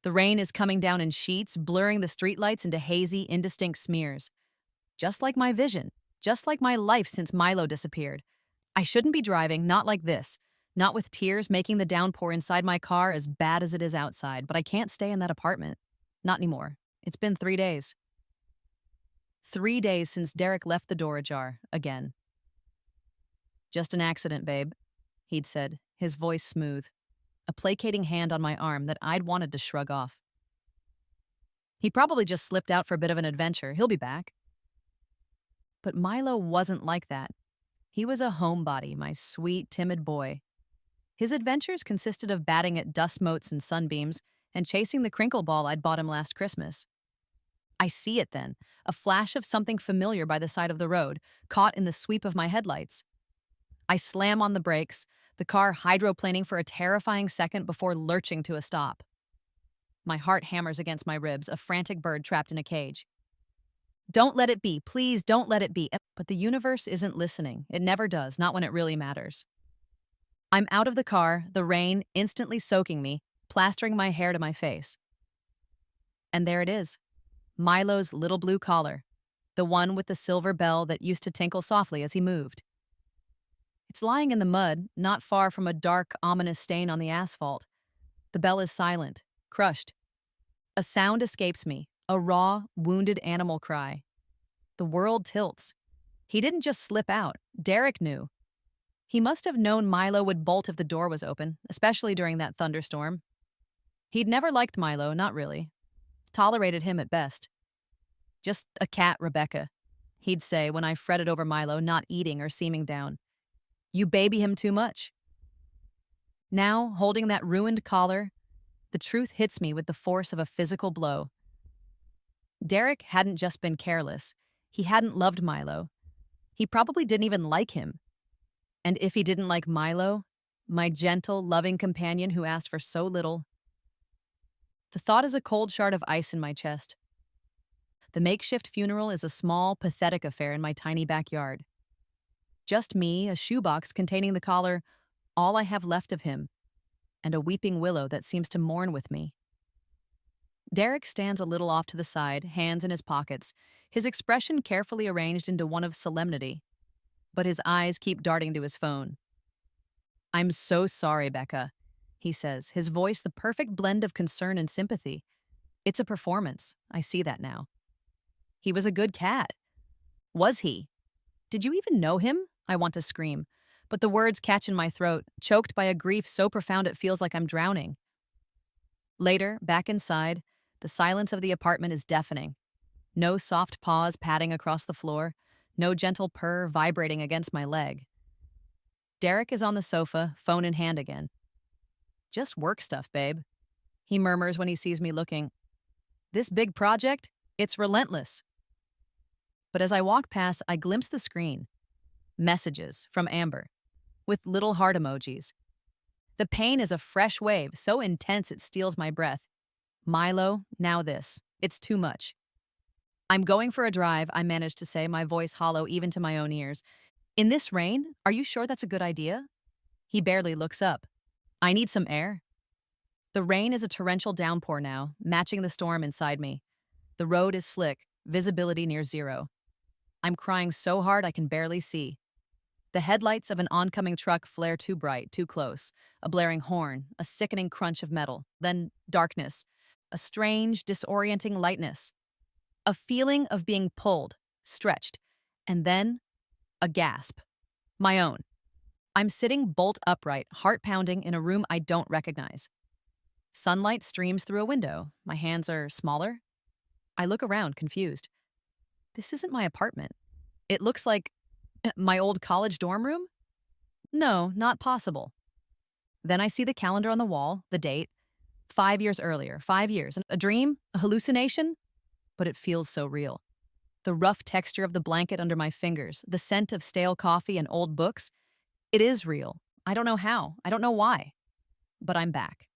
The rain is coming down in sheets, blurring the streetlights into hazy, indistinct smears. Just like my vision, just like my life since Milo disappeared. I shouldn't be driving, not like this. Not with tears making the downpour inside my car as bad as it is outside, but I can't stay in that apartment. Not anymore. It's been 3 days. 3 days since Derek left the door ajar, again. Just an accident, babe, he'd said, his voice smooth, a placating hand on my arm that I'd wanted to shrug off. He probably just slipped out for a bit of an adventure. He'll be back. But Milo wasn't like that. He was a homebody, my sweet, timid boy. His adventures consisted of batting at dust motes and sunbeams and chasing the crinkle ball I'd bought him last Christmas. I see it then, a flash of something familiar by the side of the road, caught in the sweep of my headlights. I slam on the brakes, the car hydroplaning for a terrifying second before lurching to a stop. My heart hammers against my ribs, a frantic bird trapped in a cage. Don't let it be, please don't let it be. But the universe isn't listening. It never does, not when it really matters. I'm out of the car, the rain instantly soaking me, plastering my hair to my face. And there it is, Milo's little blue collar, the one with the silver bell that used to tinkle softly as he moved. It's lying in the mud, not far from a dark, ominous stain on the asphalt. The bell is silent, crushed. A sound escapes me, a raw, wounded animal cry. The world tilts. He didn't just slip out. Derek knew. He must have known Milo would bolt if the door was open, especially during that thunderstorm. He'd never liked Milo, not really. Tolerated him at best. Just a cat, Rebecca, he'd say when I fretted over Milo not eating or seeming down. You baby him too much. Now, holding that ruined collar, the truth hits me with the force of a physical blow. Derek hadn't just been careless. He hadn't loved Milo. He probably didn't even like him. And if he didn't like Milo, my gentle, loving companion who asked for so little, the thought is a cold shard of ice in my chest. The makeshift funeral is a small, pathetic affair in my tiny backyard. Just me, a shoebox containing the collar, all I have left of him, and a weeping willow that seems to mourn with me. Derek stands a little off to the side, hands in his pockets, his expression carefully arranged into one of solemnity, but his eyes keep darting to his phone. I'm so sorry, Becca, he says, his voice the perfect blend of concern and sympathy. It's a performance. I see that now. He was a good cat. Was he? Did you even know him? I want to scream, but the words catch in my throat, choked by a grief so profound it feels like I'm drowning. Later, back inside, the silence of the apartment is deafening. No soft paws padding across the floor, no gentle purr vibrating against my leg. Derek is on the sofa, phone in hand again. Just work stuff, babe, he murmurs when he sees me looking. This big project, it's relentless. But as I walk past, I glimpse the screen. Messages from Amber, with little heart emojis. The pain is a fresh wave, so intense it steals my breath. Milo, now this. It's too much. I'm going for a drive, I manage to say, my voice hollow even to my own ears. In this rain? Are you sure that's a good idea? He barely looks up. I need some air. The rain is a torrential downpour now, matching the storm inside me. The road is slick, visibility near zero. I'm crying so hard I can barely see. The headlights of an oncoming truck flare too bright, too close. A blaring horn, a sickening crunch of metal. Then darkness. A strange, disorienting lightness. A feeling of being pulled, stretched. And then, a gasp. My own. I'm sitting bolt upright, heart pounding in a room I don't recognize. Sunlight streams through a window. My hands are smaller. I look around, confused. This isn't my apartment. It looks like my old college dorm room? No, not possible. Then I see the calendar on the wall, the date. 5 years earlier, 5 years. A dream? A hallucination? But it feels so real. The rough texture of the blanket under my fingers, the scent of stale coffee and old books. It is real. I don't know how. I don't know why. But I'm back.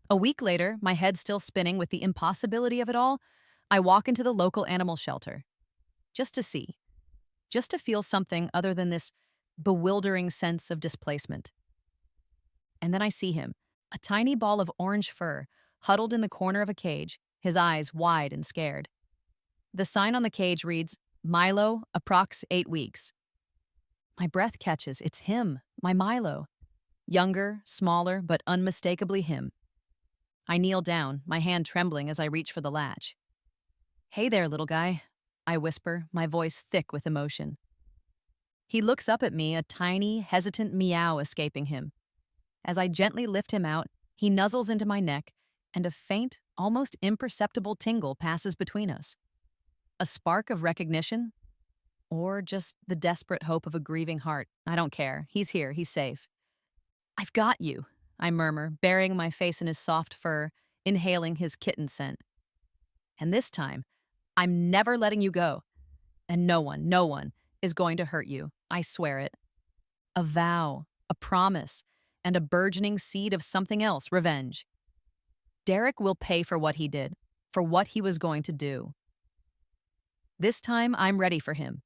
A week later, my head still spinning with the impossibility of it all, I walk into the local animal shelter. Just to see. Just to feel something other than this bewildering sense of displacement. And then I see him, a tiny ball of orange fur, huddled in the corner of a cage, his eyes wide and scared. The sign on the cage reads, Milo, approx 8 weeks. My breath catches. It's him, my Milo. Younger, smaller, but unmistakably him. I kneel down, my hand trembling as I reach for the latch. Hey there, little guy, I whisper, my voice thick with emotion. He looks up at me, a tiny, hesitant meow escaping him. As I gently lift him out, he nuzzles into my neck, and a faint, almost imperceptible tingle passes between us. A spark of recognition? Or just the desperate hope of a grieving heart? I don't care. He's here. He's safe. I've got you, I murmur, burying my face in his soft fur, inhaling his kitten scent. And this time, I'm never letting you go. And no one is going to hurt you. I swear it. A vow, a promise, and a burgeoning seed of something else, revenge. Derek will pay for what he did, for what he was going to do. This time, I'm ready for him.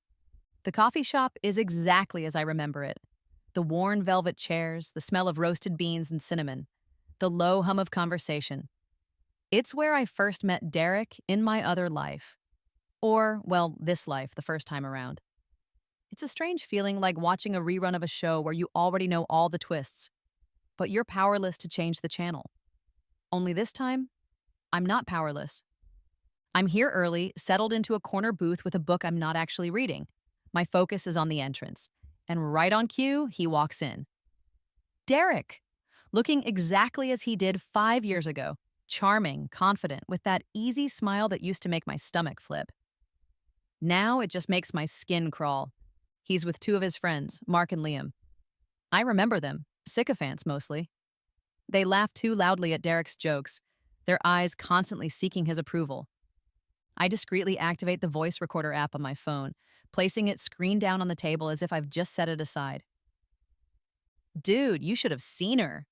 The coffee shop is exactly as I remember it. The worn velvet chairs, the smell of roasted beans and cinnamon, the low hum of conversation. It's where I first met Derek in my other life. Or, well, this life the first time around. It's a strange feeling, like watching a rerun of a show where you already know all the twists, but you're powerless to change the channel. Only this time, I'm not powerless. I'm here early, settled into a corner booth with a book I'm not actually reading. My focus is on the entrance. And right on cue, he walks in. Derek! Looking exactly as he did 5 years ago. Charming, confident, with that easy smile that used to make my stomach flip. Now it just makes my skin crawl. He's with 2 of his friends, Mark and Liam. I remember them, sycophants mostly. They laugh too loudly at Derek's jokes, their eyes constantly seeking his approval. I discreetly activate the voice recorder app on my phone, placing it screen down on the table as if I've just set it aside. Dude, you should have seen her,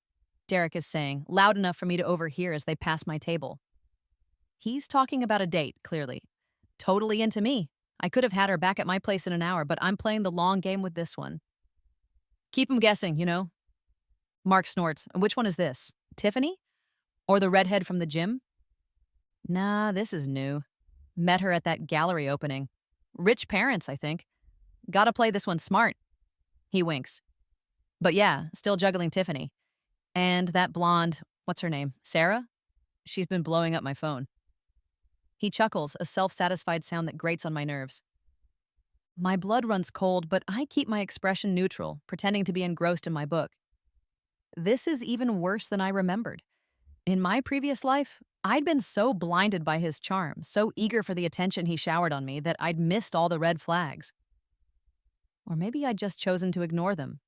Derek is saying, loud enough for me to overhear as they pass my table. He's talking about a date, clearly. Totally into me. I could have had her back at my place in an hour, but I'm playing the long game with this one. Keep 'em guessing, you know? Mark snorts. And which one is this? Tiffany? Or the redhead from the gym? Nah, this is new. Met her at that gallery opening. Rich parents, I think. Gotta play this one smart. He winks. But yeah, still juggling Tiffany. And that blonde, what's her name? Sarah? She's been blowing up my phone. He chuckles, a self-satisfied sound that grates on my nerves. My blood runs cold, but I keep my expression neutral, pretending to be engrossed in my book. This is even worse than I remembered. In my previous life, I'd been so blinded by his charm, so eager for the attention he showered on me, that I'd missed all the red flags. Or maybe I'd just chosen to ignore them.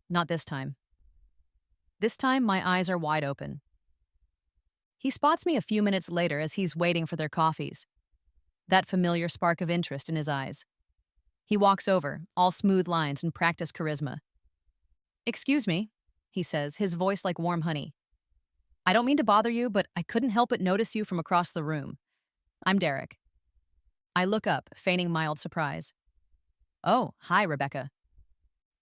Not this time. This time, my eyes are wide open. He spots me a few minutes later as he's waiting for their coffees. That familiar spark of interest in his eyes. He walks over, all smooth lines and practiced charisma. Excuse me, he says, his voice like warm honey. I don't mean to bother you, but I couldn't help but notice you from across the room. I'm Derek. I look up, feigning mild surprise. Oh, hi, Rebecca.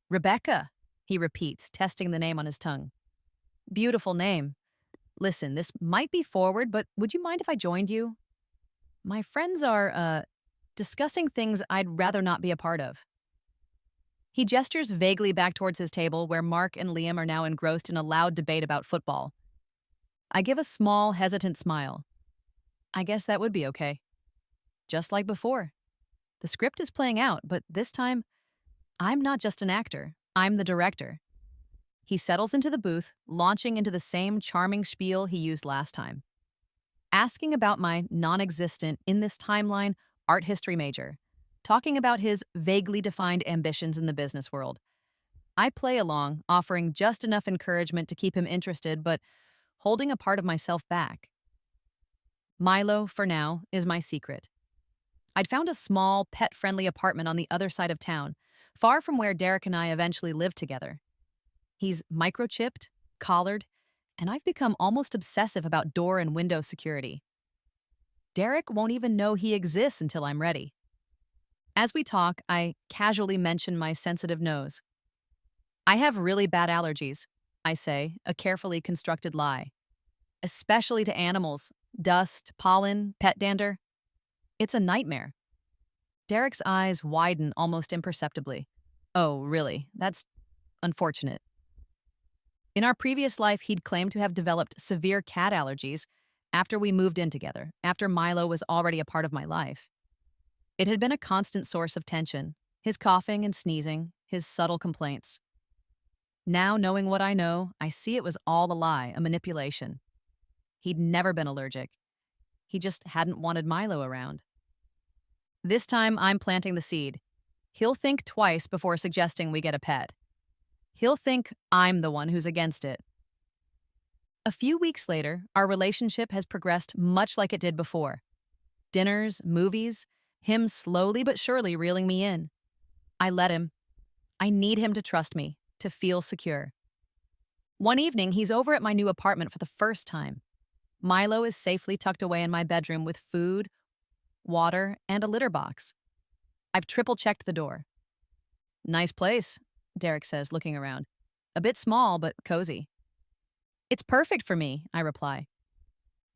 Rebecca, he repeats, testing the name on his tongue. Beautiful name. Listen, this might be forward, but would you mind if I joined you? My friends are, discussing things I'd rather not be a part of. He gestures vaguely back towards his table, where Mark and Liam are now engrossed in a loud debate about football. I give a small, hesitant smile. I guess that would be okay. Just like before. The script is playing out, but this time, I'm not just an actor. I'm the director. He settles into the booth, launching into the same charming spiel he used last time. Asking about my non-existent, in this timeline, art history major. Talking about his vaguely defined ambitions in the business world. I play along, offering just enough encouragement to keep him interested, but holding a part of myself back. Milo, for now, is my secret. I'd found a small, pet-friendly apartment on the other side of town, far from where Derek and I eventually lived together. He's microchipped, collared, and I've become almost obsessive about door and window security. Derek won't even know he exists until I'm ready. As we talk, I casually mention my sensitive nose. I have really bad allergies, I say, a carefully constructed lie. especially to animals. Dust, pollen, pet dander. It's a nightmare. Derek's eyes widen almost imperceptibly. Oh, really? That's unfortunate. In our previous life, he'd claimed to have developed severe cat allergies after we moved in together, after Milo was already a part of my life. It had been a constant source of tension, his coughing and sneezing, his subtle complaints. Now, knowing what I know, I see it was all a lie, a manipulation. He'd never been allergic. He just hadn't wanted Milo around. This time, I'm planting the seed. He'll think twice before suggesting we get a pet. He'll think I'm the one who's against it. A few weeks later, our relationship has progressed much like it did before. Dinners, movies, him slowly but surely reeling me in. I let him. I need him to trust me, to feel secure. One evening, he's over at my new apartment for the first time. Milo is safely tucked away in my bedroom with food, water, and a litter box. I've triple-checked the door. Nice place, Derek says, looking around. A bit small, but cozy. It's perfect for me, I reply.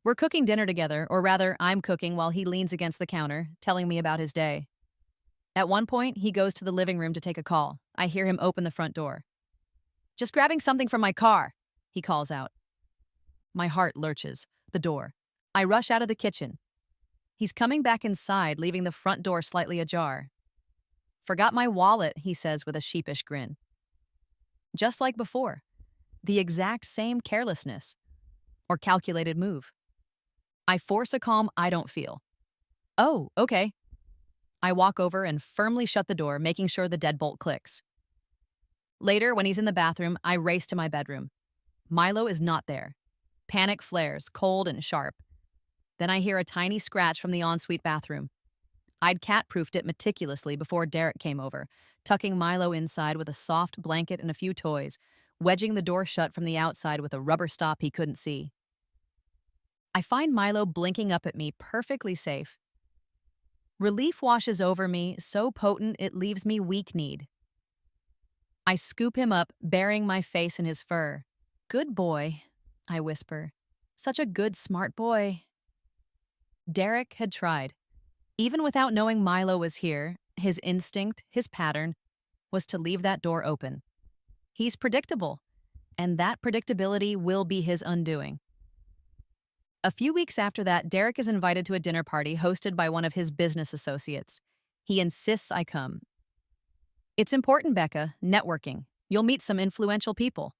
We're cooking dinner together, or rather, I'm cooking while he leans against the counter, telling me about his day. At one point, he goes to the living room to take a call. I hear him open the front door. Just grabbing something from my car, he calls out. My heart lurches. The door. I rush out of the kitchen. He's coming back inside, leaving the front door slightly ajar. Forgot my wallet, he says with a sheepish grin. Just like before. The exact same carelessness. Or calculated move. I force a calm I don't feel. Oh, okay. I walk over and firmly shut the door, making sure the deadbolt clicks. Later, when he's in the bathroom, I race to my bedroom. Milo is not there. Panic flares, cold and sharp. Then I hear a tiny scratch from the ensuite bathroom. I'd cat-proofed it meticulously before Derek came over, tucking Milo inside with a soft blanket and a few toys, wedging the door shut from the outside with a rubber stop he couldn't see. I find Milo blinking up at me, perfectly safe. Relief washes over me, so potent it leaves me weak-kneed. I scoop him up, burying my face in his fur. Good boy, I whisper. Such a good, smart boy. Derek had tried. Even without knowing Milo was here, his instinct, his pattern, was to leave that door open. He's predictable, and that predictability will be his undoing. A few weeks after that, Derek is invited to a dinner party hosted by one of his business associates. He insists I come. It's important, Becca, networking. You'll meet some influential people.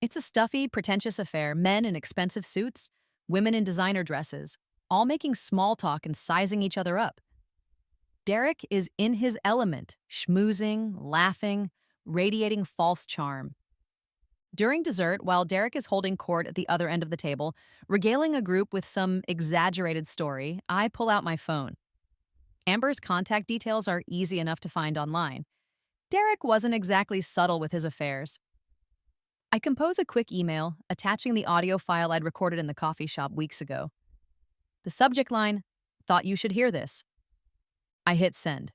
It's a stuffy, pretentious affair, men in expensive suits, women in designer dresses, all making small talk and sizing each other up. Derek is in his element, schmoozing, laughing, radiating false charm. During dessert, while Derek is holding court at the other end of the table, regaling a group with some exaggerated story, I pull out my phone. Amber's contact details are easy enough to find online. Derek wasn't exactly subtle with his affairs. I compose a quick email, attaching the audio file I'd recorded in the coffee shop weeks ago. The subject line, "Thought you should hear this." I hit send.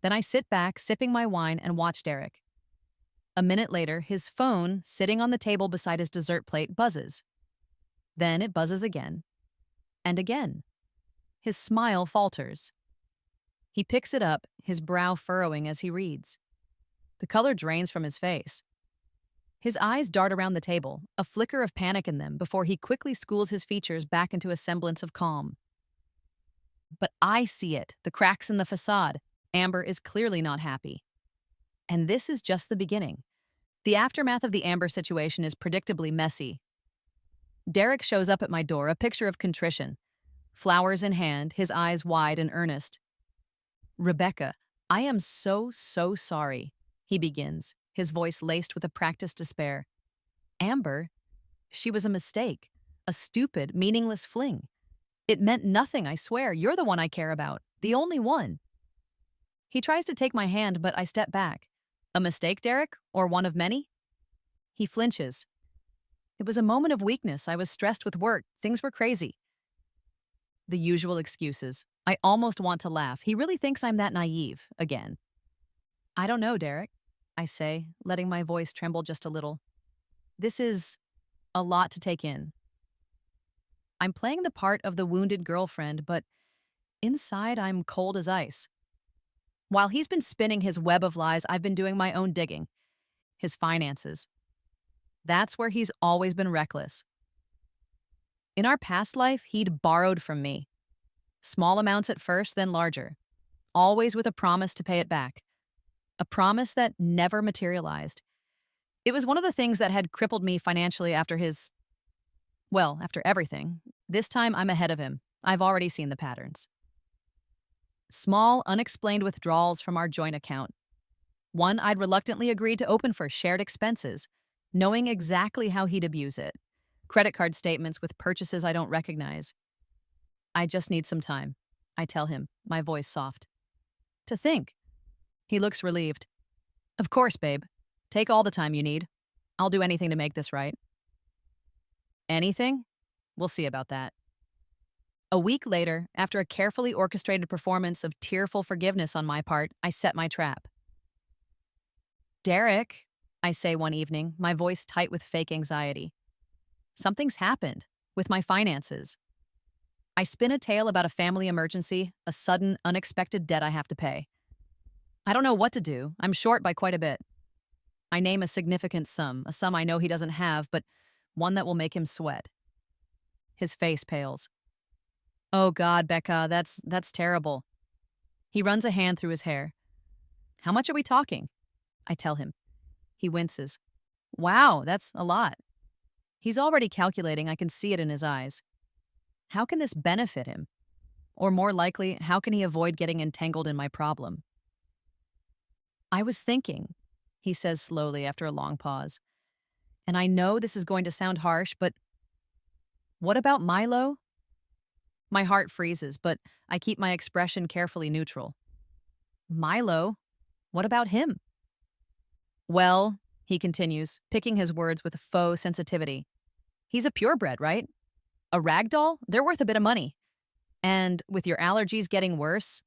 Then I sit back, sipping my wine, and watch Derek. A minute later, his phone, sitting on the table beside his dessert plate, buzzes. Then it buzzes again. And again. His smile falters. He picks it up, his brow furrowing as he reads. The color drains from his face. His eyes dart around the table, a flicker of panic in them before he quickly schools his features back into a semblance of calm. But I see it, the cracks in the facade. Amber is clearly not happy. And this is just the beginning. The aftermath of the Amber situation is predictably messy. Derek shows up at my door, a picture of contrition. Flowers in hand, his eyes wide and earnest. "Rebecca, I am so sorry," he begins, his voice laced with a practiced despair. "Amber, she was a mistake, a stupid, meaningless fling. It meant nothing, I swear. You're the one I care about, the only one." He tries to take my hand, but I step back. "A mistake, Derek? Or one of many?" He flinches. "It was a moment of weakness. I was stressed with work. Things were crazy." The usual excuses. I almost want to laugh. He really thinks I'm that naive, again. "I don't know, Derek," I say, letting my voice tremble just a little. "This is A lot to take in. I'm playing the part of the wounded girlfriend, but inside I'm cold as ice. While he's been spinning his web of lies, I've been doing my own digging. His finances. That's where he's always been reckless. In our past life, he'd borrowed from me. Small amounts at first, then larger. Always with a promise to pay it back. A promise that never materialized. It was one of the things that had crippled me financially after everything. This time I'm ahead of him. I've already seen the patterns. Small, unexplained withdrawals from our joint account. One I'd reluctantly agreed to open for shared expenses, knowing exactly how he'd abuse it. Credit card statements with purchases I don't recognize. I just need some time, I tell him, my voice soft. To think. He looks relieved. Of course, babe. Take all the time you need. I'll do anything to make this right. Anything? We'll see about that. A week later, after a carefully orchestrated performance of tearful forgiveness on my part, I set my trap. Derek, I say one evening, my voice tight with fake anxiety. Something's happened with my finances. I spin a tale about a family emergency, a sudden, unexpected debt I have to pay. I don't know what to do. I'm short by quite a bit. I name a significant sum, a sum I know he doesn't have, but one that will make him sweat. His face pales. Oh God, Becca, that's terrible. He runs a hand through his hair. How much are we talking? I tell him. He winces. Wow, that's a lot. He's already calculating, I can see it in his eyes. How can this benefit him? Or more likely, how can he avoid getting entangled in my problem? I was thinking, he says slowly after a long pause. And I know this is going to sound harsh, but what about Milo? My heart freezes, but I keep my expression carefully neutral. Milo? What about him? Well, he continues, picking his words with a faux sensitivity. He's a purebred, right? A ragdoll? They're worth a bit of money. And with your allergies getting worse?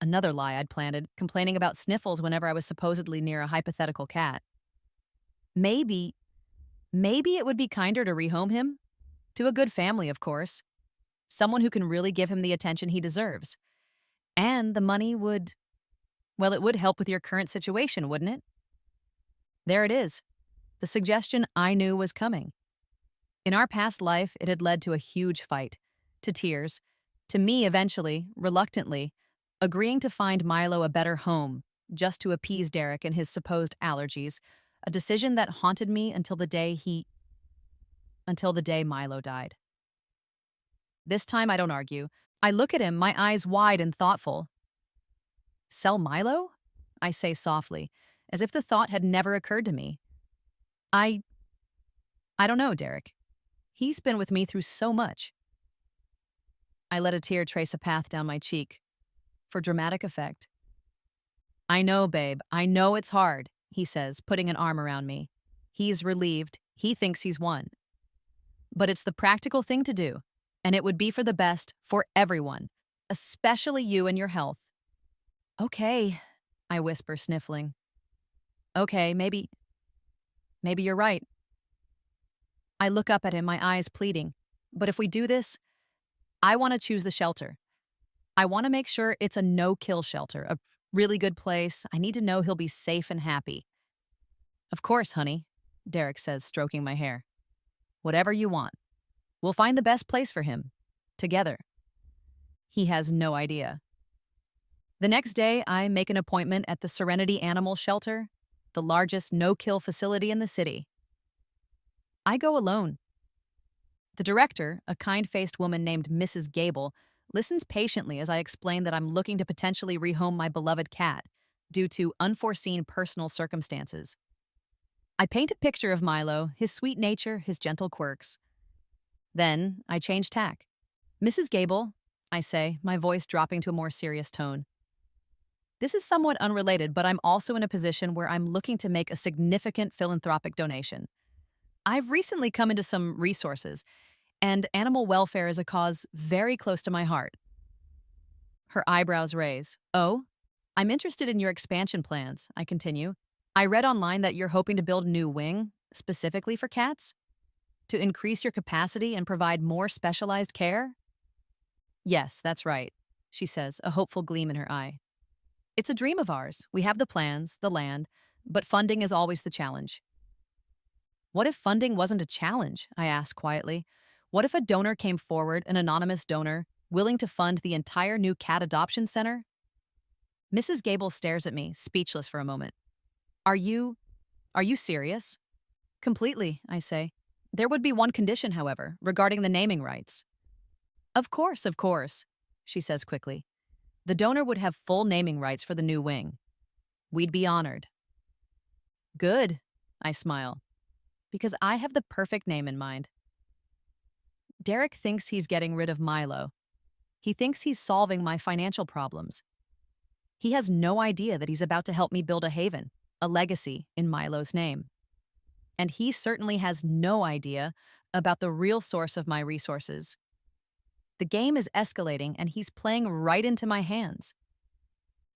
Another lie I'd planted, complaining about sniffles whenever I was supposedly near a hypothetical cat. Maybe it would be kinder to rehome him? To a good family, of course. Someone who can really give him the attention he deserves. And the money would help with your current situation, wouldn't it? There it is. The suggestion I knew was coming. In our past life, it had led to a huge fight, to tears, to me eventually, reluctantly, agreeing to find Milo a better home, just to appease Derek and his supposed allergies, a decision that haunted me until the day Milo died. This time I don't argue. I look at him, my eyes wide and thoughtful. Sell Milo? I say softly, as if the thought had never occurred to me. I don't know, Derek. He's been with me through so much. I let a tear trace a path down my cheek, for dramatic effect. I know, babe. I know it's hard, he says, putting an arm around me. He's relieved. He thinks he's won. But it's the practical thing to do, and it would be for the best for everyone, especially you and your health. Okay, I whisper, sniffling. Okay, maybe you're right. I look up at him, my eyes pleading. But if we do this, I want to choose the shelter. I want to make sure it's a no-kill shelter, a really good place. I need to know he'll be safe and happy. Of course, honey, Derek says, stroking my hair. Whatever you want. We'll find the best place for him. Together. He has no idea. The next day, I make an appointment at the Serenity Animal Shelter, the largest no-kill facility in the city. I go alone. The director, a kind-faced woman named Mrs. Gable, listens patiently as I explain that I'm looking to potentially rehome my beloved cat due to unforeseen personal circumstances. I paint a picture of Milo, his sweet nature, his gentle quirks. Then I change tack. Mrs. Gable, I say, my voice dropping to a more serious tone. This is somewhat unrelated, but I'm also in a position where I'm looking to make a significant philanthropic donation. I've recently come into some resources, and animal welfare is a cause very close to my heart. Her eyebrows raise. Oh, I'm interested in your expansion plans, I continue. I read online that you're hoping to build a new wing, specifically for cats. To increase your capacity and provide more specialized care? Yes, that's right, she says, a hopeful gleam in her eye. It's a dream of ours. We have the plans, the land, but funding is always the challenge. What if funding wasn't a challenge? I asked quietly. What if a donor came forward, an anonymous donor, willing to fund the entire new cat adoption center? Mrs. Gable stares at me, speechless for a moment. Are you serious? Completely, I say. There would be one condition, however, regarding the naming rights. Of course, she says quickly. The donor would have full naming rights for the new wing. We'd be honored. Good, I smile, because I have the perfect name in mind. Derek thinks he's getting rid of Milo. He thinks he's solving my financial problems. He has no idea that he's about to help me build a haven, a legacy in Milo's name. And he certainly has no idea about the real source of my resources. The game is escalating, and he's playing right into my hands.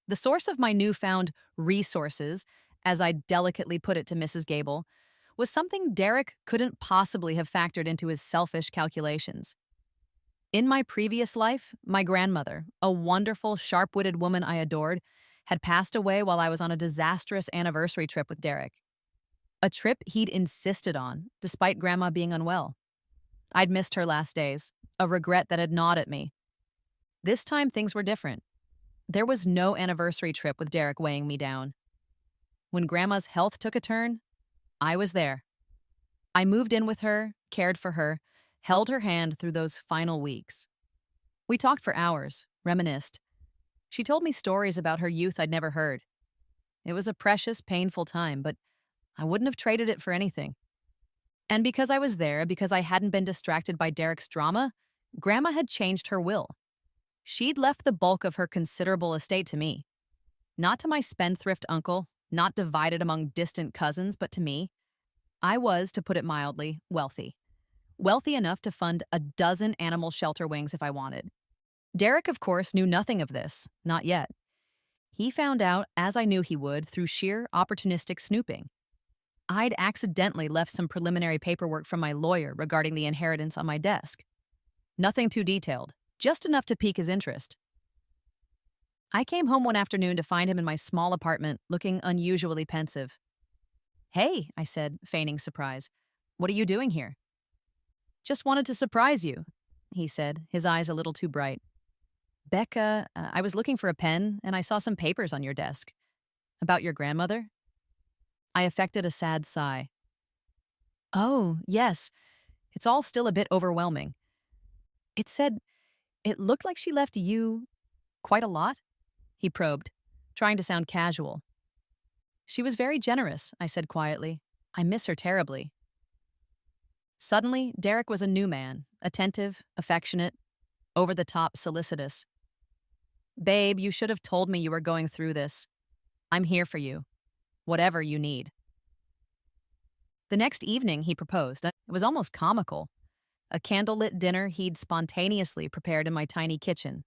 The source of my newfound resources, as I delicately put it to Mrs. Gable, was something Derek couldn't possibly have factored into his selfish calculations. In my previous life, my grandmother, a wonderful, sharp-witted woman I adored, had passed away while I was on a disastrous anniversary trip with Derek. A trip he'd insisted on, despite Grandma being unwell. I'd missed her last days, a regret that had gnawed at me. This time things were different. There was no anniversary trip with Derek weighing me down. When Grandma's health took a turn, I was there. I moved in with her, cared for her, held her hand through those final weeks. We talked for hours, reminisced. She told me stories about her youth I'd never heard. It was a precious, painful time, but I wouldn't have traded it for anything. And because I was there, because I hadn't been distracted by Derek's drama, Grandma had changed her will. She'd left the bulk of her considerable estate to me. Not to my spendthrift uncle, not divided among distant cousins, but to me. I was, to put it mildly, wealthy. Wealthy enough to fund a dozen animal shelter wings if I wanted. Derek, of course, knew nothing of this, not yet. He found out, as I knew he would, through sheer opportunistic snooping. I'd accidentally left some preliminary paperwork from my lawyer regarding the inheritance on my desk. Nothing too detailed, just enough to pique his interest. I came home one afternoon to find him in my small apartment, looking unusually pensive. "Hey," I said, feigning surprise. "What are you doing here?" "Just wanted to surprise you," he said, his eyes a little too bright. "Becca, I was looking for a pen, and I saw some papers on your desk. About your grandmother?" I affected a sad sigh. "Oh, yes. It's all still a bit overwhelming. It looked like she left you quite a lot?" He probed, trying to sound casual. "She was very generous," I said quietly. "I miss her terribly." Suddenly, Derek was a new man, attentive, affectionate, over-the-top solicitous. "Babe, you should have told me you were going through this. I'm here for you. Whatever you need." The next evening, he proposed. It was almost comical. A candlelit dinner he'd spontaneously prepared in my tiny kitchen.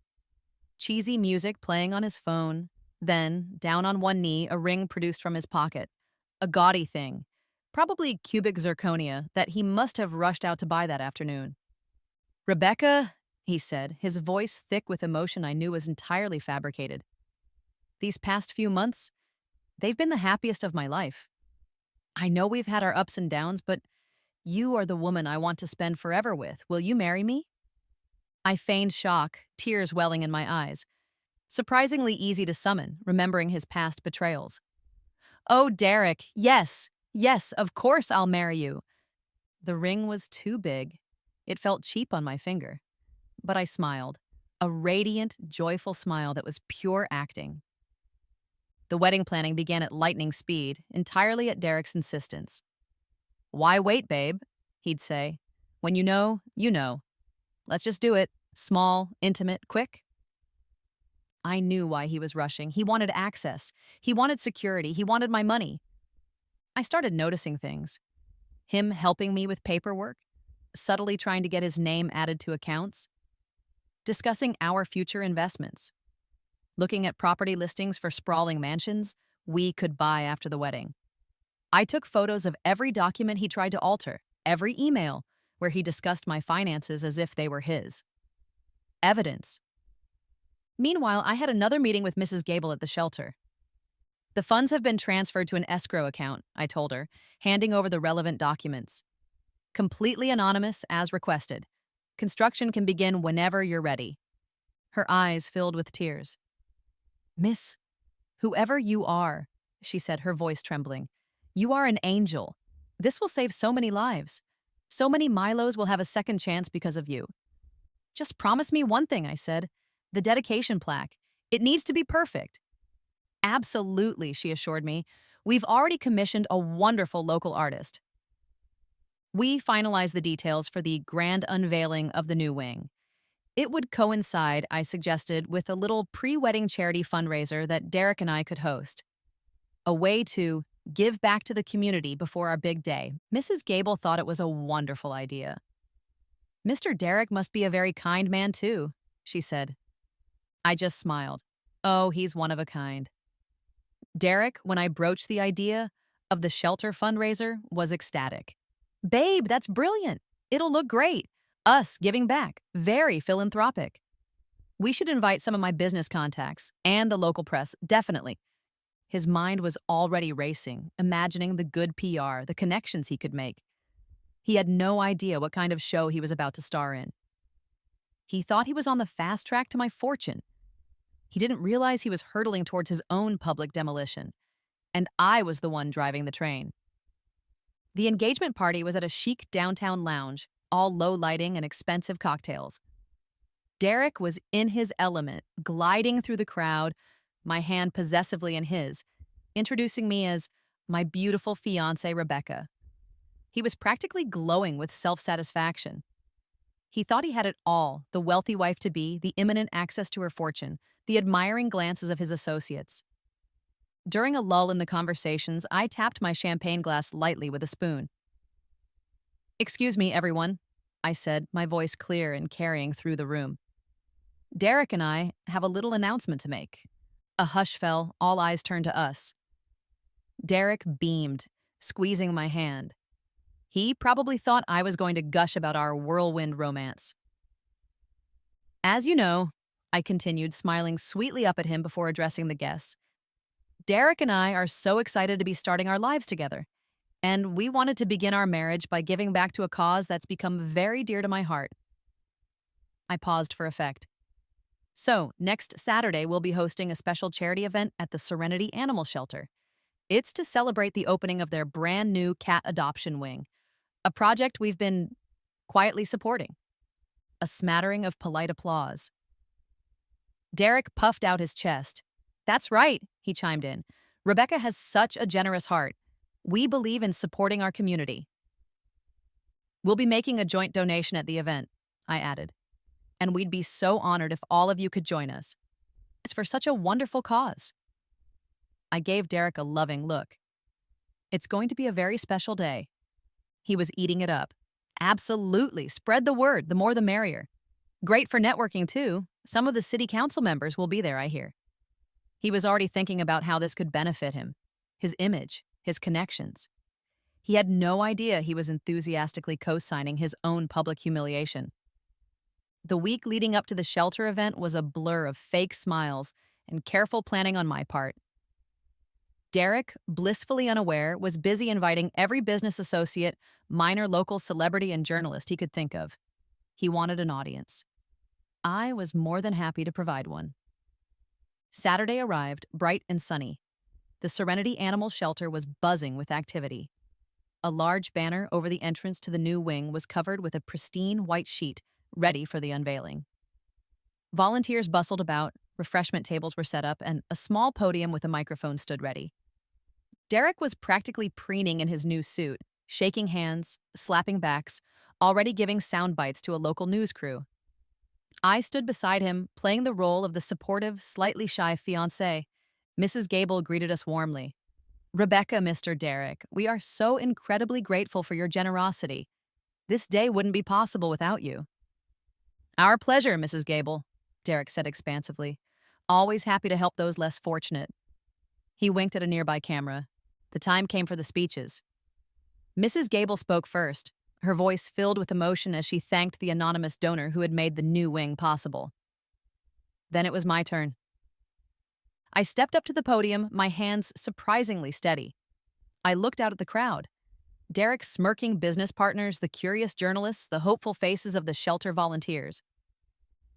Cheesy music playing on his phone. Then, down on one knee, a ring produced from his pocket. A gaudy thing. Probably cubic zirconia that he must have rushed out to buy that afternoon. "Rebecca," he said, his voice thick with emotion I knew was entirely fabricated. "These past few months, they've been the happiest of my life. I know we've had our ups and downs, but you are the woman I want to spend forever with. Will you marry me?" I feigned shock, tears welling in my eyes. Surprisingly easy to summon, remembering his past betrayals. "Oh, Derek, yes, of course I'll marry you." The ring was too big. It felt cheap on my finger. But I smiled, a radiant, joyful smile that was pure acting. The wedding planning began at lightning speed, entirely at Derek's insistence. "Why wait, babe?" he'd say. "When you know, you know. Let's just do it. Small, intimate, quick." I knew why he was rushing. He wanted access. He wanted security. He wanted my money. I started noticing things. Him helping me with paperwork, subtly trying to get his name added to accounts, discussing our future investments, looking at property listings for sprawling mansions we could buy after the wedding. I took photos of every document he tried to alter, every email, where he discussed my finances as if they were his. Evidence. Meanwhile, I had another meeting with Mrs. Gable at the shelter. The funds have been transferred to an escrow account, I told her, handing over the relevant documents. Completely anonymous as requested. Construction can begin whenever you're ready. Her eyes filled with tears. Miss, whoever you are, she said, her voice trembling, you are an angel. This will save so many lives. So many Milos will have a second chance because of you. Just promise me one thing, I said. The dedication plaque. It needs to be perfect. Absolutely, she assured me. We've already commissioned a wonderful local artist. We finalized the details for the grand unveiling of the new wing. It would coincide, I suggested, with a little pre-wedding charity fundraiser that Derek and I could host. A way to give back to the community before our big day. Mrs. Gable thought it was a wonderful idea. Mr. Derek must be a very kind man, too, she said. I just smiled. Oh, he's one of a kind. Derek, when I broached the idea of the shelter fundraiser, was ecstatic. Babe, that's brilliant. It'll look great. Us giving back. Very philanthropic. We should invite some of my business contacts and the local press, definitely. His mind was already racing, imagining the good PR, the connections he could make. He had no idea what kind of show he was about to star in. He thought he was on the fast track to my fortune. He didn't realize he was hurtling towards his own public demolition, and I was the one driving the train. The engagement party was at a chic downtown lounge, all low lighting and expensive cocktails. Derek was in his element, gliding through the crowd, my hand possessively in his, introducing me as my beautiful fiancée, Rebecca. He was practically glowing with self-satisfaction. He thought he had it all, the wealthy wife-to-be, the imminent access to her fortune, the admiring glances of his associates. During a lull in the conversations, I tapped my champagne glass lightly with a spoon. Excuse me, everyone, I said, my voice clear and carrying through the room. Derek and I have a little announcement to make. A hush fell, all eyes turned to us. Derek beamed, squeezing my hand. He probably thought I was going to gush about our whirlwind romance. As you know, I continued, smiling sweetly up at him before addressing the guests, Derek and I are so excited to be starting our lives together, and we wanted to begin our marriage by giving back to a cause that's become very dear to my heart. I paused for effect. So, next Saturday, we'll be hosting a special charity event at the Serenity Animal Shelter. It's to celebrate the opening of their brand new cat adoption wing, a project we've been quietly supporting. A smattering of polite applause. Derek puffed out his chest. That's right, he chimed in. Rebecca has such a generous heart. We believe in supporting our community. We'll be making a joint donation at the event, I added. And we'd be so honored if all of you could join us. It's for such a wonderful cause. I gave Derek a loving look. It's going to be a very special day. He was eating it up. Absolutely. Spread the word. The more the merrier. Great for networking, too. Some of the city council members will be there, I hear. He was already thinking about how this could benefit him, his image, his connections. He had no idea he was enthusiastically co-signing his own public humiliation. The week leading up to the shelter event was a blur of fake smiles and careful planning on my part. Derek, blissfully unaware, was busy inviting every business associate, minor local celebrity, and journalist he could think of. He wanted an audience. I was more than happy to provide one. Saturday arrived, bright and sunny. The Serenity Animal Shelter was buzzing with activity. A large banner over the entrance to the new wing was covered with a pristine white sheet, ready for the unveiling. Volunteers bustled about, refreshment tables were set up, and a small podium with a microphone stood ready. Derek was practically preening in his new suit, shaking hands, slapping backs, already giving sound bites to a local news crew. I stood beside him, playing the role of the supportive, slightly shy fiancé. Mrs. Gable greeted us warmly. Rebecca, Mr. Derek, we are so incredibly grateful for your generosity. This day wouldn't be possible without you. Our pleasure, Mrs. Gable, Derek said expansively. Always happy to help those less fortunate. He winked at a nearby camera. The time came for the speeches. Mrs. Gable spoke first. her voice filled with emotion as she thanked the anonymous donor who had made the new wing possible. Then it was my turn. I stepped up to the podium, my hands surprisingly steady. I looked out at the crowd. Derek's smirking business partners, the curious journalists, the hopeful faces of the shelter volunteers.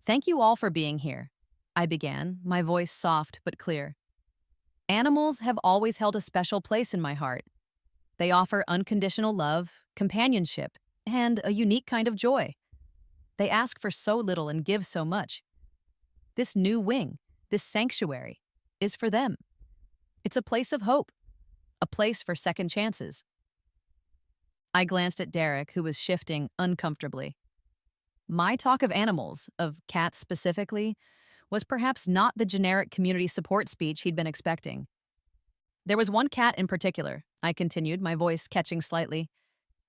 Thank you all for being here, I began, my voice soft but clear. Animals have always held a special place in my heart. They offer unconditional love, companionship, and a unique kind of joy. They ask for so little and give so much. This new wing, this sanctuary, is for them. It's a place of hope, a place for second chances. I glanced at Derek, who was shifting uncomfortably. My talk of animals, of cats specifically, was perhaps not the generic community support speech he'd been expecting. There was one cat in particular, I continued, my voice catching slightly.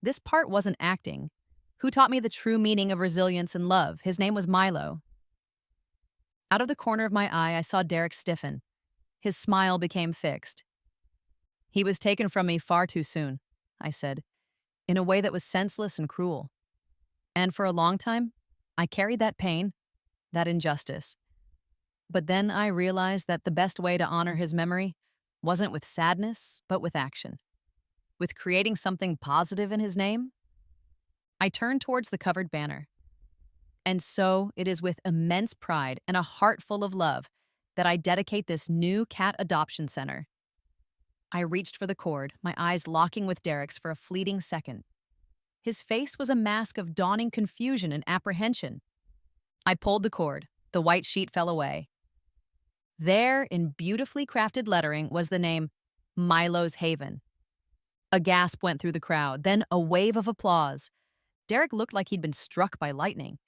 This part wasn't acting. Who taught me the true meaning of resilience and love? His name was Milo. Out of the corner of my eye, I saw Derek stiffen. His smile became fixed. He was taken from me far too soon, I said, in a way that was senseless and cruel. And for a long time, I carried that pain, that injustice. But then I realized that the best way to honor his memory wasn't with sadness, but with action. With creating something positive in his name. I turned towards the covered banner. And so it is with immense pride and a heart full of love that I dedicate this new cat adoption center. I reached for the cord, my eyes locking with Derek's for a fleeting second. His face was a mask of dawning confusion and apprehension. I pulled the cord. The white sheet fell away. There, in beautifully crafted lettering, was the name Milo's Haven. A gasp went through the crowd, then a wave of applause. Derek looked like he'd been struck by lightning.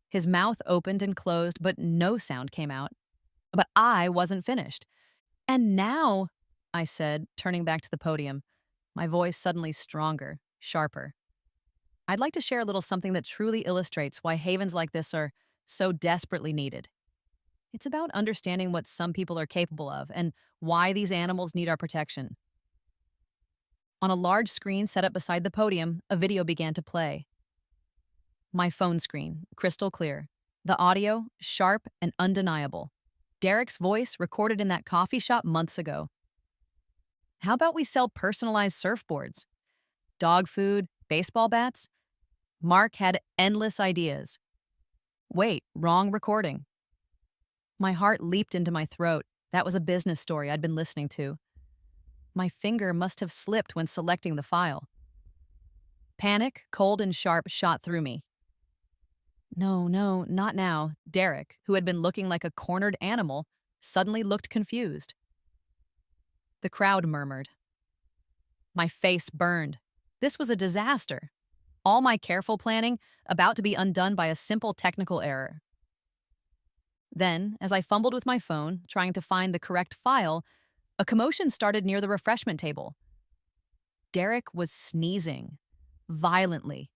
His mouth opened and closed, but no sound came out. But I wasn't finished. And now, I said, turning back to the podium, my voice suddenly stronger, sharper. I'd like to share a little something that truly illustrates why havens like this are so desperately needed. It's about understanding what some people are capable of and why these animals need our protection. On a large screen set up beside the podium, a video began to play. My phone screen, crystal clear. The audio, sharp and undeniable. Derek's voice recorded in that coffee shop months ago. How about we sell personalized surfboards? Dog food, baseball bats? Mark had endless ideas. Wait, wrong recording. My heart leaped into my throat. That was a business story I'd been listening to. My finger must have slipped when selecting the file. Panic, cold and sharp, shot through me. No, not now. Derek, who had been looking like a cornered animal, suddenly looked confused. The crowd murmured. My face burned. This was a disaster. All my careful planning about to be undone by a simple technical error. Then, as I fumbled with my phone, trying to find the correct file, a commotion started near the refreshment table. Derek was sneezing. Violently.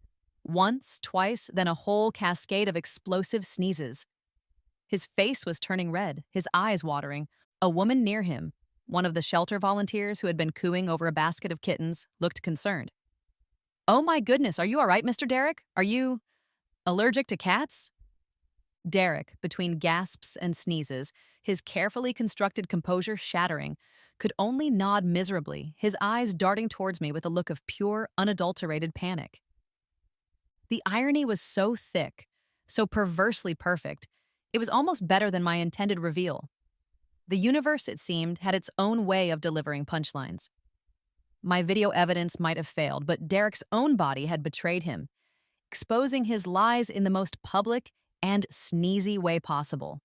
Once, twice, then a whole cascade of explosive sneezes. His face was turning red, his eyes watering. A woman near him, one of the shelter volunteers who had been cooing over a basket of kittens, looked concerned. Oh my goodness, are you all right, Mr. Derek? Are you allergic to cats? Derek, between gasps and sneezes, his carefully constructed composure shattering, could only nod miserably, his eyes darting towards me with a look of pure, unadulterated panic. The irony was so thick, so perversely perfect, it was almost better than my intended reveal. The universe, it seemed, had its own way of delivering punchlines. My video evidence might have failed, but Derek's own body had betrayed him, exposing his lies in the most public and sneezy way possible.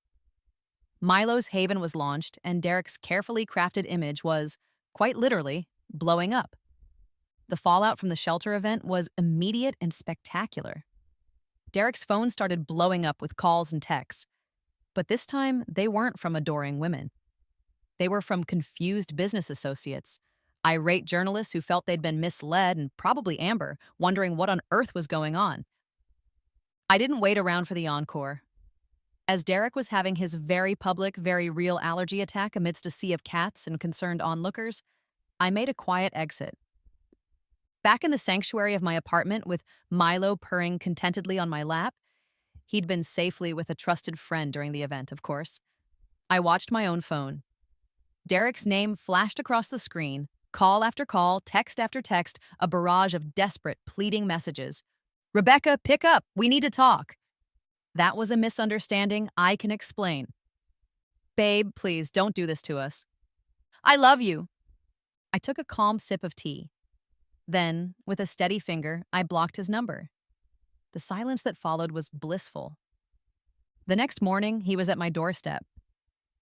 Milo's Haven was launched, and Derek's carefully crafted image was, quite literally, blowing up. The fallout from the shelter event was immediate and spectacular. Derek's phone started blowing up with calls and texts, but this time they weren't from adoring women. They were from confused business associates, irate journalists who felt they'd been misled, and probably Amber, wondering what on earth was going on. I didn't wait around for the encore. As Derek was having his very public, very real allergy attack amidst a sea of cats and concerned onlookers, I made a quiet exit. Back in the sanctuary of my apartment with Milo purring contentedly on my lap, he'd been safely with a trusted friend during the event, of course. I watched my own phone. Derek's name flashed across the screen, call after call, text after text, a barrage of desperate, pleading messages. Rebecca, pick up. We need to talk. That was a misunderstanding I can explain. Babe, please don't do this to us. I love you. I took a calm sip of tea. Then, with a steady finger, I blocked his number. The silence that followed was blissful. The next morning, he was at my doorstep.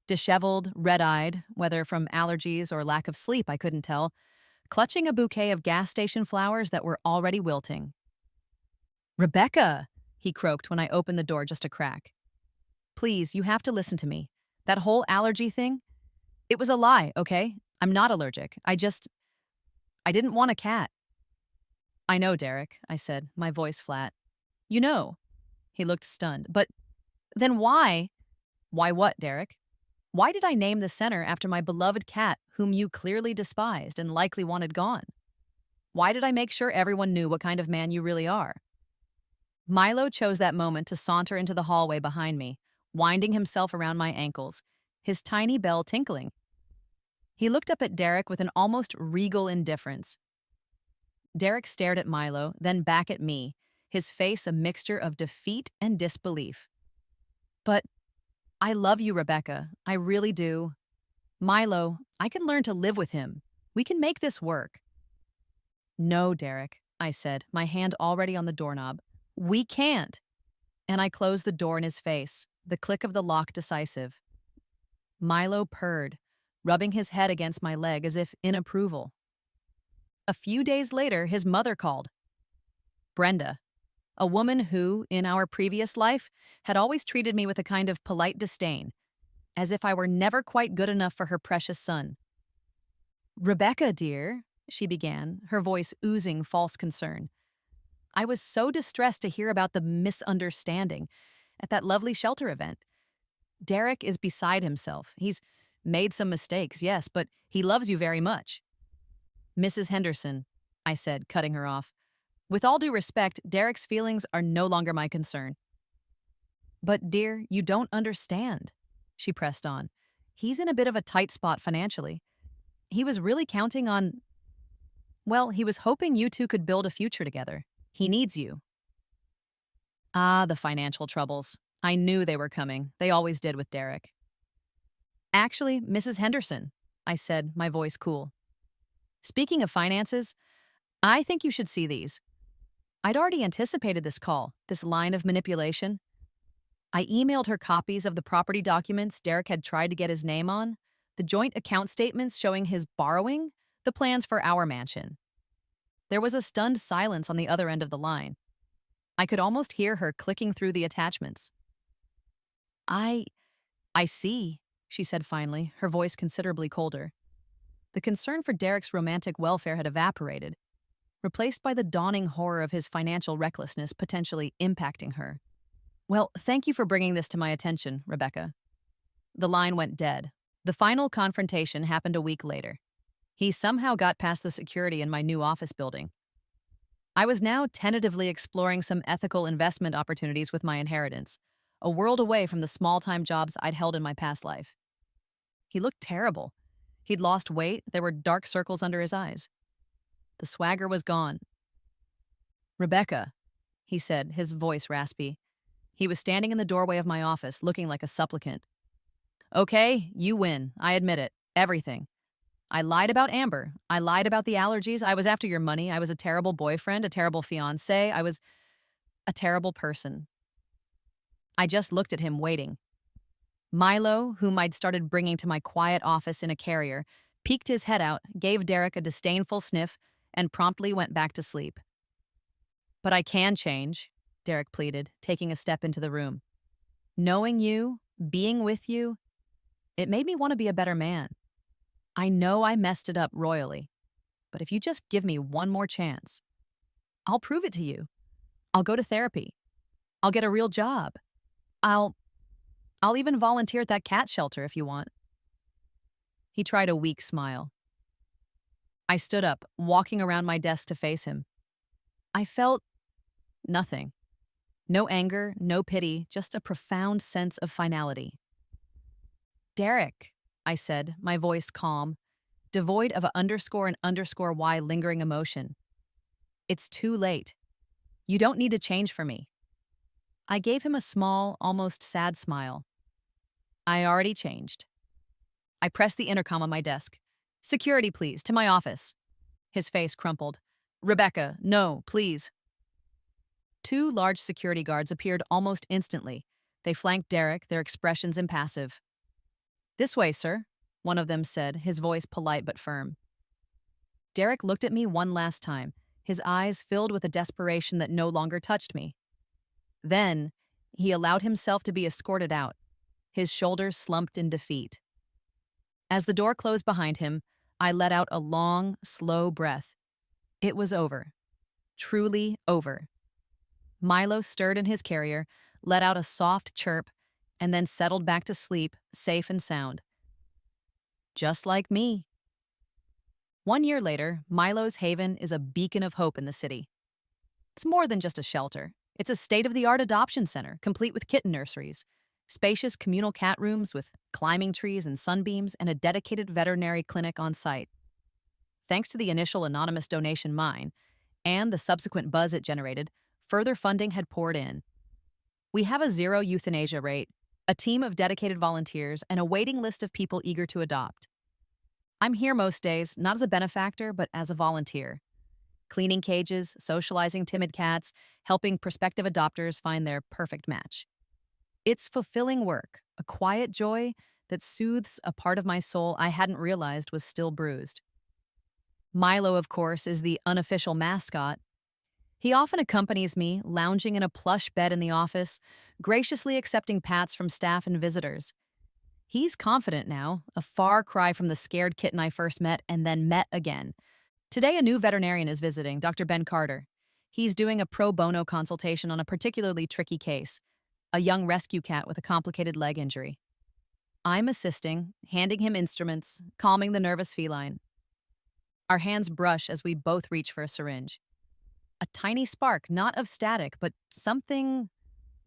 Disheveled, red-eyed, whether from allergies or lack of sleep, I couldn't tell, clutching a bouquet of gas station flowers that were already wilting. Rebecca, he croaked when I opened the door just a crack. Please, you have to listen to me. That whole allergy thing, it was a lie, okay? I'm not allergic. I didn't want a cat. I know, Derek, I said, my voice flat. You know. He looked stunned. But then why? Why what, Derek? Why did I name the center after my beloved cat, whom you clearly despised and likely wanted gone? Why did I make sure everyone knew what kind of man you really are? Milo chose that moment to saunter into the hallway behind me, winding himself around my ankles, his tiny bell tinkling. He looked up at Derek with an almost regal indifference. Derek stared at Milo, then back at me, his face a mixture of defeat and disbelief. But I love you, Rebecca. I really do. Milo, I can learn to live with him. We can make this work. No, Derek, I said, my hand already on the doorknob. We can't. And I closed the door in his face, the click of the lock decisive. Milo purred, rubbing his head against my leg as if in approval. A few days later, his mother called. Brenda, a woman who, in our previous life, had always treated me with a kind of polite disdain, as if I were never quite good enough for her precious son. Rebecca, dear, she began, her voice oozing false concern. I was so distressed to hear about the misunderstanding at that lovely shelter event. Derek is beside himself. He's made some mistakes, yes, but he loves you very much. Mrs. Henderson, I said, cutting her off. With all due respect, Derek's feelings are no longer my concern. But, dear, you don't understand, she pressed on. He's in a bit of a tight spot financially. He was really counting on... Well, he was hoping you two could build a future together. He needs you. Ah, the financial troubles. I knew they were coming. They always did with Derek. Actually, Mrs. Henderson, I said, my voice cool. Speaking of finances, I think you should see these. I'd already anticipated this call, this line of manipulation. I emailed her copies of the property documents Derek had tried to get his name on, the joint account statements showing his borrowing, the plans for our mansion. There was a stunned silence on the other end of the line. I could almost hear her clicking through the attachments. I see, she said finally, her voice considerably colder. The concern for Derek's romantic welfare had evaporated, replaced by the dawning horror of his financial recklessness potentially impacting her. Well, thank you for bringing this to my attention, Rebecca. The line went dead. The final confrontation happened a week later. He somehow got past the security in my new office building. I was now tentatively exploring some ethical investment opportunities with my inheritance, a world away from the small-time jobs I'd held in my past life. He looked terrible. He'd lost weight, there were dark circles under his eyes. The swagger was gone. Rebecca, he said, his voice raspy. He was standing in the doorway of my office, looking like a supplicant. Okay, you win. I admit it. Everything. I lied about Amber. I lied about the allergies. I was after your money. I was a terrible boyfriend, a terrible fiancé. I was a terrible person. I just looked at him, waiting. Milo, whom I'd started bringing to my quiet office in a carrier, peeked his head out, gave Derek a disdainful sniff, and promptly went back to sleep. But I can change, Derek pleaded, taking a step into the room. Knowing you, being with you, it made me want to be a better man. I know I messed it up royally, but if you just give me one more chance, I'll prove it to you. I'll go to therapy. I'll get a real job. I'll even volunteer at that cat shelter if you want. He tried a weak smile. I stood up, walking around my desk to face him. I felt nothing. No anger, no pity, just a profound sense of finality. Derek, I said, my voice calm, devoid of a underscore and underscore Y lingering emotion. It's too late. You don't need to change for me. I gave him a small, almost sad smile. I already changed. I pressed the intercom on my desk. Security, please, to my office. His face crumpled. Rebecca, no, please. Two large security guards appeared almost instantly. They flanked Derek, their expressions impassive. This way, sir, one of them said, his voice polite but firm. Derek looked at me one last time, his eyes filled with a desperation that no longer touched me. Then, he allowed himself to be escorted out, his shoulders slumped in defeat. As the door closed behind him, I let out a long, slow breath. It was over. Truly over. Milo stirred in his carrier, let out a soft chirp, and then settled back to sleep, safe and sound. Just like me. 1 year later, Milo's Haven is a beacon of hope in the city. It's more than just a shelter. It's a state-of-the-art adoption center, complete with kitten nurseries, spacious communal cat rooms with climbing trees and sunbeams, and a dedicated veterinary clinic on site. Thanks to the initial anonymous donation mine and the subsequent buzz it generated, further funding had poured in. We have a zero euthanasia rate, a team of dedicated volunteers, and a waiting list of people eager to adopt. I'm here most days, not as a benefactor, but as a volunteer. Cleaning cages, socializing timid cats, helping prospective adopters find their perfect match. It's fulfilling work, a quiet joy that soothes a part of my soul I hadn't realized was still bruised. Milo, of course, is the unofficial mascot. He often accompanies me, lounging in a plush bed in the office, graciously accepting pats from staff and visitors. He's confident now, a far cry from the scared kitten I first met and then met again. Today, a new veterinarian is visiting, Dr. Ben Carter. He's doing a pro bono consultation on a particularly tricky case, a young rescue cat with a complicated leg injury. I'm assisting, handing him instruments, calming the nervous feline. Our hands brush as we both reach for a syringe. A tiny spark, not of static, but something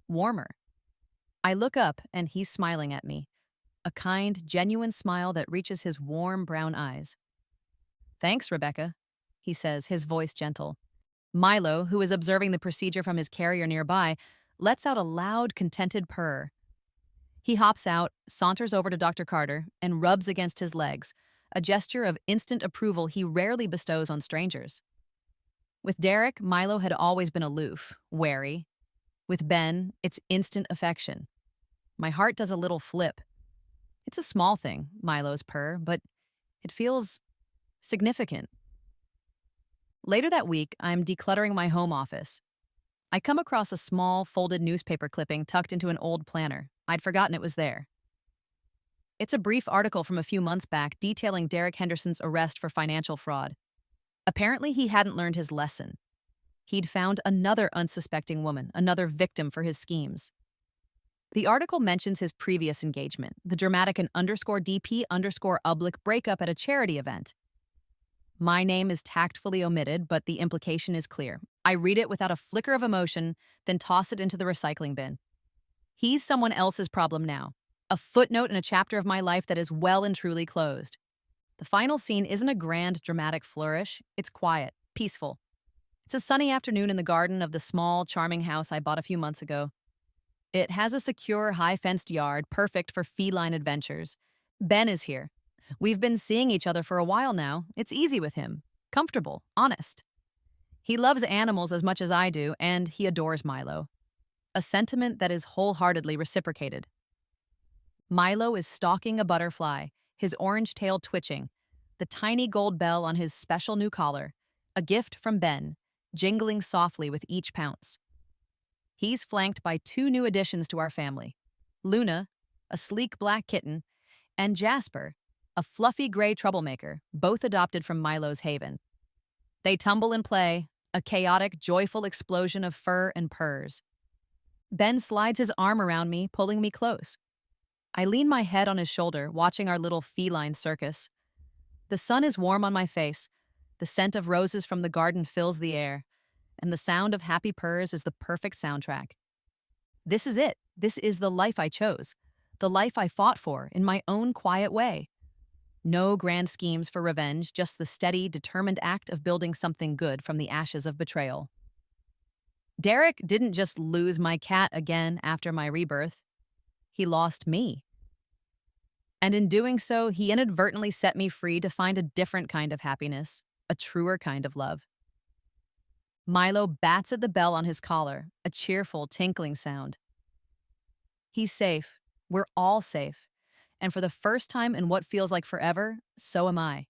warmer. I look up, and he's smiling at me. A kind, genuine smile that reaches his warm brown eyes. Thanks, Rebecca, he says, his voice gentle. Milo, who is observing the procedure from his carrier nearby, lets out a loud, contented purr. He hops out, saunters over to Dr. Carter, and rubs against his legs, a gesture of instant approval he rarely bestows on strangers. With Derek, Milo had always been aloof, wary. With Ben, it's instant affection. My heart does a little flip. It's a small thing, Milo's purr, but it feels significant. Later that week, I'm decluttering my home office. I come across a small, folded newspaper clipping tucked into an old planner. I'd forgotten it was there. It's a brief article from a few months back detailing Derek Henderson's arrest for financial fraud. Apparently, he hadn't learned his lesson. He'd found another unsuspecting woman, another victim for his schemes. The article mentions his previous engagement, the dramatic and _DP_oblique breakup at a charity event. My name is tactfully omitted, but the implication is clear. I read it without a flicker of emotion, then toss it into the recycling bin. He's someone else's problem now, a footnote in a chapter of my life that is well and truly closed. The final scene isn't a grand, dramatic flourish. It's quiet, peaceful. It's a sunny afternoon in the garden of the small, charming house I bought a few months ago. It has a secure, high-fenced yard, perfect for feline adventures. Ben is here. We've been seeing each other for a while now. It's easy with him. Comfortable, honest. He loves animals as much as I do, and he adores Milo. A sentiment that is wholeheartedly reciprocated. Milo is stalking a butterfly, his orange tail twitching, the tiny gold bell on his special new collar, a gift from Ben, jingling softly with each pounce. He's flanked by two new additions to our family, Luna, a sleek black kitten, and Jasper, a fluffy gray troublemaker, both adopted from Milo's Haven. They tumble and play, a chaotic, joyful explosion of fur and purrs. Ben slides his arm around me, pulling me close. I lean my head on his shoulder, watching our little feline circus. The sun is warm on my face, The scent of roses from the garden fills the air, and the sound of happy purrs is the perfect soundtrack. This is it. This is the life I chose, the life I fought for in my own quiet way. No grand schemes for revenge, just the steady, determined act of building something good from the ashes of betrayal. Derek didn't just lose my cat again after my rebirth, he lost me. And in doing so, he inadvertently set me free to find a different kind of happiness, a truer kind of love. Milo bats at the bell on his collar, a cheerful, tinkling sound. He's safe. We're all safe. And for the first time in what feels like forever, so am I.